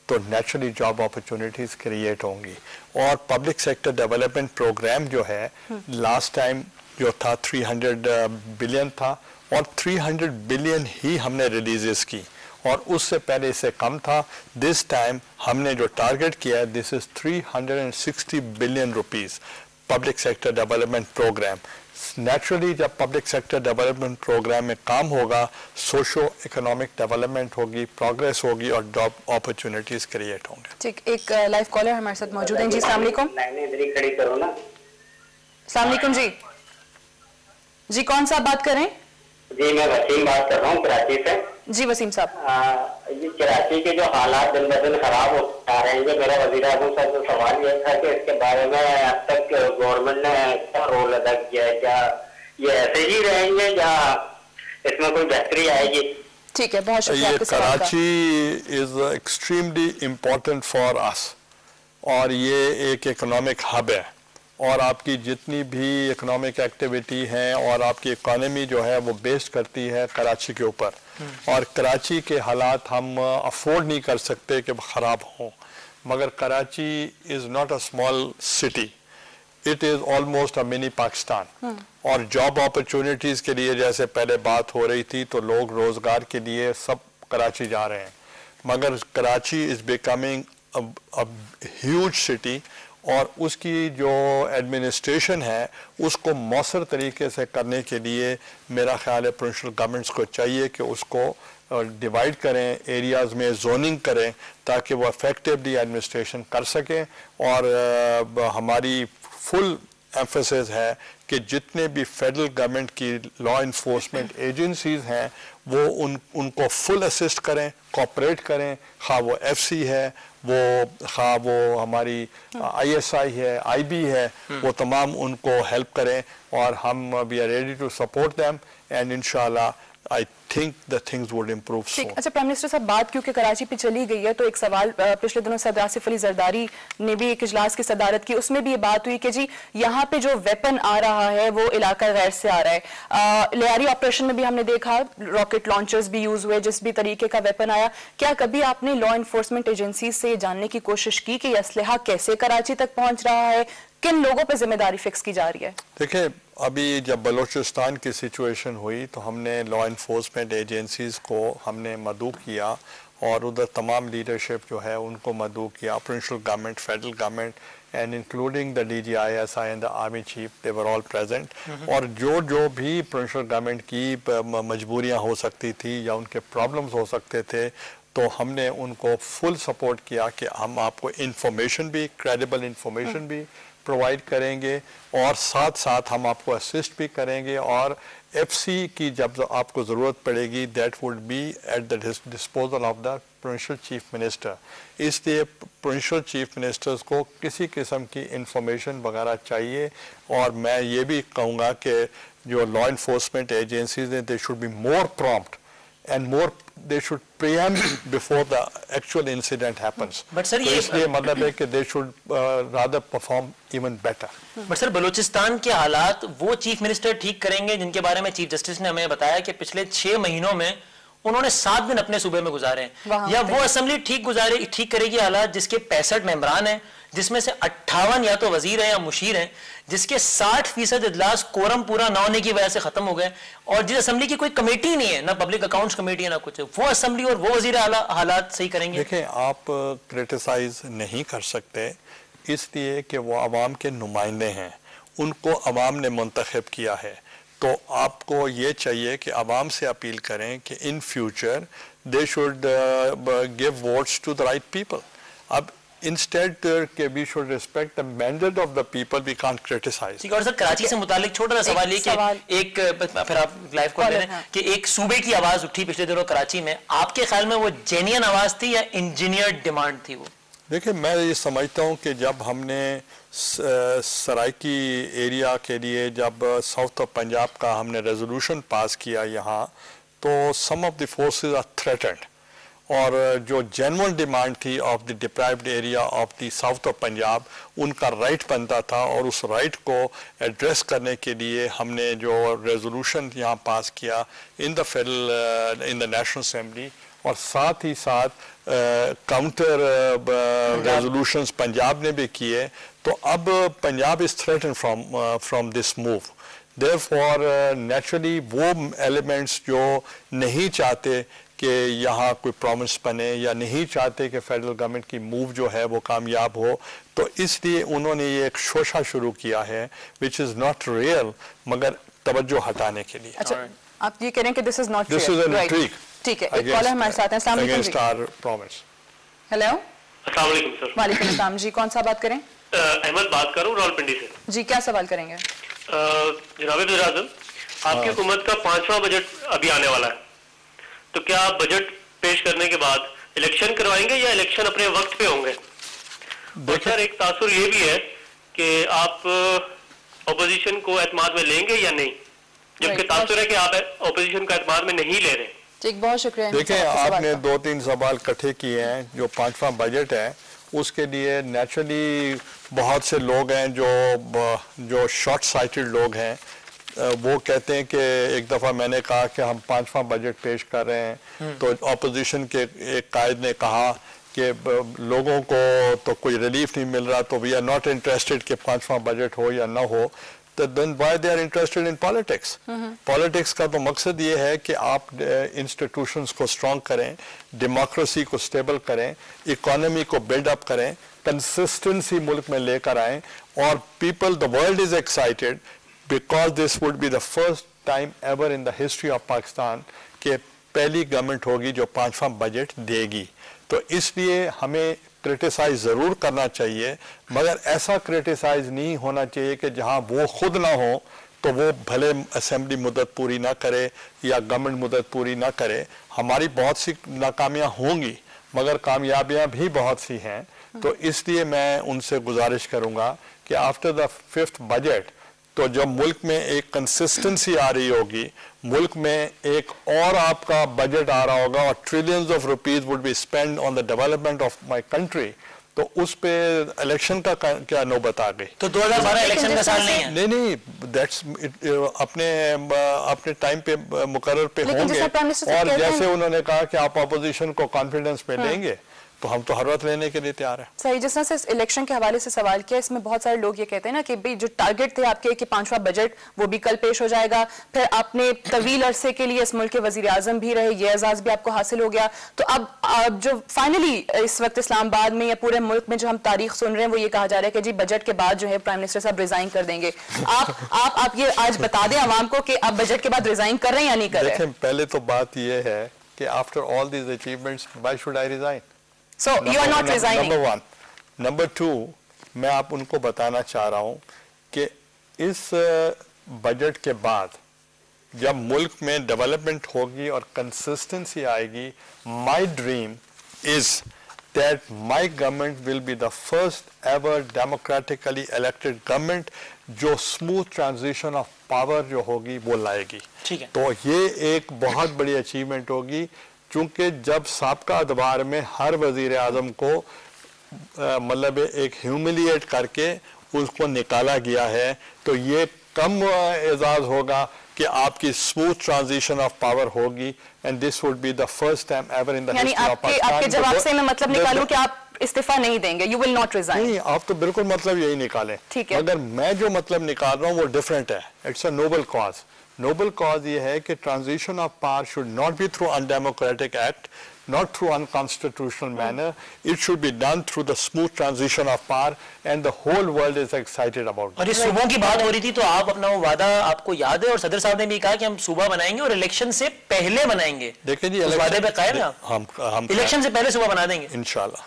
तो naturally job opportunities create होंगी। और पब्लिक सेक्टर डेवलपमेंट प्रोग्राम जो है लास्ट टाइम जो था 300 बिलियन था और 300 बिलियन ही हमने रिलीजेस की और उससे पहले इससे कम था। दिस टाइम हमने जो टारगेट किया है this is 360 billion rupees public sector development programme. Naturally जब पब्लिक सेक्टर डेवलपमेंट प्रोग्राम में काम होगा सोशो इकोनॉमिक डेवलपमेंट होगी, प्रोग्रेस होगी और जॉब अपॉर्चुनिटीज़ क्रिएट होंगे। ठीक, एक लाइव कॉलर हमारे साथ मौजूद हैं जी। अस्सलाम वालेकुम। अस्सलाम वालेकुम जी, कौन सा आप बात कर रहे हैं? जी मैं वसीम बात कर रहा हूँ कराची से। जी वसीम साहब, ये कराची के जो हालात दिन ब दिन खराब होते जा रहे हैं, मेरा वज़ीर आज़म साहब से सवाल ये था कि इसके बारे में अब तक गवर्नमेंट ने क्या रोल अदा किया है, क्या ये ऐसे ही रहेंगे या इसमें कोई बेहतरी आएगी? ठीक है, बहुत शुक्रिया आपके सवाल का। Karachi is extremely important for us और ये एक इकोनॉमिक हब है और आपकी जितनी भी इकोनॉमिक एक्टिविटी है और आपकी इकोनॉमी जो है वो बेस्ड करती है कराची के ऊपर और कराची के हालात हम अफोर्ड नहीं कर सकते कि ख़राब हों। मगर Karachi is not a small city, it is almost a mini Pakistan और जॉब अपॉर्चुनिटीज़ के लिए जैसे पहले बात हो रही थी तो लोग रोज़गार के लिए सब कराची जा रहे हैं, मगर Karachi is becoming a huge city और उसकी जो एडमिनिस्ट्रेशन है उसको मौसर तरीके से करने के लिए मेरा ख्याल है प्रोविंशियल गवर्नमेंट्स को चाहिए कि उसको डिवाइड करें, एरियाज़ में जोनिंग करें ताकि वो इफेक्टिवली एडमिनिस्ट्रेशन कर सकें। और हमारी फुल एम्फेसिस है कि जितने भी फेडरल गवर्नमेंट की लॉ इन्फोर्समेंट एजेंसीज़ हैं वो उनको फुल असिस्ट करें, कोऑपरेट करें, खा वो एफसी है, वो हमारी ISI है, IB है, वो तमाम उनको हेल्प करें और हम we are ready to support them and इंशाल्लाह I think the things would improve soon. अच्छा प्राइम मिनिस्टर साहब, बात क्योंकि कराची पे चली गई है तो एक सवाल पिछले दिनों सदर आसिफ अली जरदारी ने भी एक इजलास की सदारत की, उसमें भी ये बात हुई कि जी यहाँ पे जो वेपन आ रहा है वो इलाका गैर से आ रहा है। लियारी ऑपरेशन में भी हमने देखा रॉकेट लॉन्चर्स भी यूज हुए, जिस भी तरीके का वेपन आया। क्या कभी आपने लॉ इन्फोर्समेंट एजेंसी से जानने की कोशिश की कि असलहा कैसे कराची तक पहुंच रहा है, किन लोगों पर जिम्मेदारी फिक्स की जा रही है? देखिए अभी जब बलूचिस्तान की सिचुएशन हुई तो हमने लॉ इन्फोर्समेंट एजेंसीज़ को हमने मदऊ किया और उधर तमाम लीडरशिप जो है उनको मदऊ किया, provincial government, federal government and including the DGISI and the army chief, they were all present. और जो भी प्रोविंशियल गवर्नमेंट की मजबूरियाँ हो सकती थी या उनके प्रॉब्लम्स हो सकते थे तो हमने उनको फुल सपोर्ट किया कि हम आपको इंफॉर्मेशन भी, क्रेडिबल इंफॉर्मेशन भी प्रोवाइड करेंगे और साथ साथ हम आपको असिस्ट भी करेंगे और FC की जब आपको ज़रूरत पड़ेगी that would be at the disposal of the provincial chief minister. इसलिए प्रोविंशियल चीफ मिनिस्टर्स को किसी किस्म की इंफॉर्मेशन वगैरह चाहिए और मैं ये भी कहूँगा कि जो लॉ इन्फोर्समेंट एजेंसीज हैं they should be more prompt and more they should preempt before the actual incident happens. But sir, तो इसलिए मतलब है कि they should rather perform even better. But sir Balochistan के हालात वो चीफ मिनिस्टर ठीक करेंगे जिनके बारे में चीफ जस्टिस ने हमें बताया कि पिछले 6 महीनों में उन्होंने 7 दिन अपने सूबे में गुजारे हैं, या वो असेंबली ठीक करेगी हालात जिसके 65 मेंबरान हैं, जिसमें से 58 या तो वजीर हैं या मुशीर हैं, जिसके 60% इजलास कोरम पूरा ना होने की वजह से खत्म हो गए और जिस असेंबली की कोई कमेटी नहीं है, ना पब्लिक अकाउंट्स कमेटी है ना कुछ, वो असेंबली और वो वजीर हालात सही करेंगे? देखिए आप क्रिटिसाइज नहीं कर सकते इसलिए कि वो अवाम के नुमाइंदे हैं, उनको अवाम ने मुंतखब किया है, तो आपको ये चाहिए कि अवाम से अपील करें कि in future they should give votes to the right people. अब instead we should respect the mandate of the people, we can't criticize. ठीक है। और सर कराची से मुतालिक छोटा सा सवाल ये कि एक फिर आप लाइव कॉल ले रहे हैं कि एक सूबे की आवाज उठी पिछले दिनों कराची में, आपके ख्याल में वो जेन्युइन आवाज थी या इंजीनियर्ड डिमांड थी वो? देखिए मैं ये समझता हूँ कि जब हमने सराइकी एरिया के लिए जब साउथ ऑफ पंजाब का हमने रेजोल्यूशन पास किया यहाँ, तो some of the forces are threatened और जो जेन्युइन डिमांड थी of the deprived area of the south of Punjab उनका राइट बनता था और उस राइट को एड्रेस करने के लिए हमने जो रेजोल्यूशन यहाँ पास किया इन द नेशनल असेंबली और साथ ही साथ काउंटर रेजोल्यूशंस पंजाब ने भी किए, तो अब Punjab is threaten from this move. Therefore naturally वो एलिमेंट्स जो नहीं चाहते कि यहाँ कोई प्रॉमिस बने या नहीं चाहते कि फेडरल गवर्नमेंट की मूव जो है वो कामयाब हो, तो इसलिए उन्होंने ये एक शोशा शुरू किया है विच इज़ नॉट रियल, मगर तवज्जो हटाने के लिए। अच्छा, आप ये कह रहे हैं कि this is not this is an intrigue. ठीक है, एक कॉलर हमारे साथ हैं। अस्सलाम वालेकुम जी। हेलो, अस्सलाम वालेकुम सर। वालेकुम अस्सलाम जी, कौन सा बात करें? अहमद बात कर रहा हूँ रावलपिंडी से। जी, क्या सवाल करेंगे? जनाब वज़ीर-ए-आज़म, आपकी हुकूमत का 5वां बजट अभी आने वाला है, तो क्या आप बजट पेश करने के बाद इलेक्शन करवाएंगे या इलेक्शन अपने वक्त पे होंगे? और सर एक तासुर ये भी है कि आप अपोजिशन को एतमाद में लेंगे या नहीं, जबकि तासुर है कि आप अपोजिशन का एतमाद में नहीं ले रहे। ठीक, बहुत शुक्रिया। देखें, आपने 2-3 सवाल इकट्ठे किए हैं। जो 5वां बजट है उसके लिए नेचुरली बहुत से लोग हैं जो शॉर्ट साइटेड लोग हैं, वो कहते हैं कि एक दफ़ा मैंने कहा कि हम 5वां बजट पेश कर रहे हैं, तो अपोजिशन के एक कायद ने कहा कि लोगों को तो कोई रिलीफ नहीं मिल रहा, तो वी आर नॉट इंटरेस्टेड कि 5वां बजट हो या ना हो, तो then why they are interested in politics. Politics का तो मकसद ये है कि आप इंस्टीट्यूशंस को स्ट्रॉन्ग करें, डेमोक्रेसी को स्टेबल करें, इकोनॉमी को बिल्डअप करें, कंसिस्टेंसी मुल्क में लेकर आएं, और people, the world is excited because this would be the first time ever in the history of Pakistan कि पहली गवर्नमेंट होगी जो 5वां बजट देगी। तो इसलिए हमें क्रिटिसाइज ज़रूर करना चाहिए, मगर ऐसा क्रिटिसाइज नहीं होना चाहिए कि जहां वो खुद ना हो तो वो भले असेंबली मुद्दत पूरी ना करे या गवर्नमेंट मुद्दत पूरी ना करे। हमारी बहुत सी नाकामियां होंगी, मगर कामयाबियां भी बहुत सी हैं। तो इसलिए मैं उनसे गुजारिश करूंगा कि आफ्टर द 5th बजट, तो जब मुल्क में एक कंसिस्टेंसी आ रही होगी, मुल्क में एक और आपका बजट आ रहा होगा और trillions of rupees would be spend on the development of my country, तो उस पे इलेक्शन का क्या नौबत आ गई? तो 2012 इलेक्शन का साल नहीं है? नहीं, दैट्स अपने टाइम पे मुकर्रर पे होंगे, और जैसे उन्होंने कहा कि आप अपोजिशन को कॉन्फिडेंस पे लेंगे, तो हम तो हर वक्त लेने के लिए तैयार हैं। सही, जिस तरह से इलेक्शन के हवाले से सवाल किया, इसमें बहुत सारे लोग ये कहते हैं ना कि भाई जो टारगेट थे आपके कि 5वां बजट वो भी कल पेश हो जाएगा, फिर आपने तवील अरसे के लिए इस मुल्क के वजीर आजम भी रहे, ये एजाज भी आपको हासिल हो गया, तो अब जो फाइनली इस वक्त इस्लामाबाद में या पूरे मुल्क में जो हम तारीख सुन रहे हैं वो ये कहा जा रहा है कि जी बजट के बाद जो है प्राइम मिनिस्टर साहब रिजाइन कर देंगे। आप ये आज बता दें आवाम को कि आप बजट के बाद रिजाइन कर रहे हैं या नहीं कर रहे? देखें, पहले तो बात ये है कि after all these achievements why should I resign? So you are not resigning. Number 1. Number 2, मैं आप उनको बताना चाह रहा हूँ कि इस बजट के बाद जब मुल्क में डेवलपमेंट होगी और कंसिस्टेंसी आएगी, my dream is that my government will be the first ever democratically elected government जो स्मूथ ट्रांजिशन ऑफ पावर जो होगी वो लाएगी। ठीक है। तो ये एक बहुत बड़ी अचीवमेंट होगी, चूंकि जब साबका अदवार में हर वजीर आजम को मतलब एक ह्यूमिलिएट करके उसको निकाला गया है, तो ये कम एजाज होगा कि आपकी स्मूथ ट्रांजिशन ऑफ पावर होगी, and this would be the first time ever in the history of Pakistan. आपके जवाब से मैं मतलब निकालूं कि आप इस्तीफा नहीं देंगे, यू विल नॉट रिजाइन? नहीं, आप तो बिल्कुल मतलब यही निकालें। ठीक है, मगर मैं जो मतलब निकाल रहा हूँ वो डिफरेंट है। It's a noble cause. Noble cause ये है कि transition of power should not be through undemocratic act, not through unconstitutional manner. It should be done through the smooth transition of power, and the whole world is excited about it. और इस सूबों की बात हो रही थी, तो आप अपना वो वादा आपको याद है, और सदर साहब ने भी कहा कि हम सूबा बनाएंगे और इलेक्शन से पहले बनाएंगे। देखिए जी, उस वादे पे कायम हैं आप? हम इलेक्शन से पहले सूबा बना देंगे इंशाल्लाह।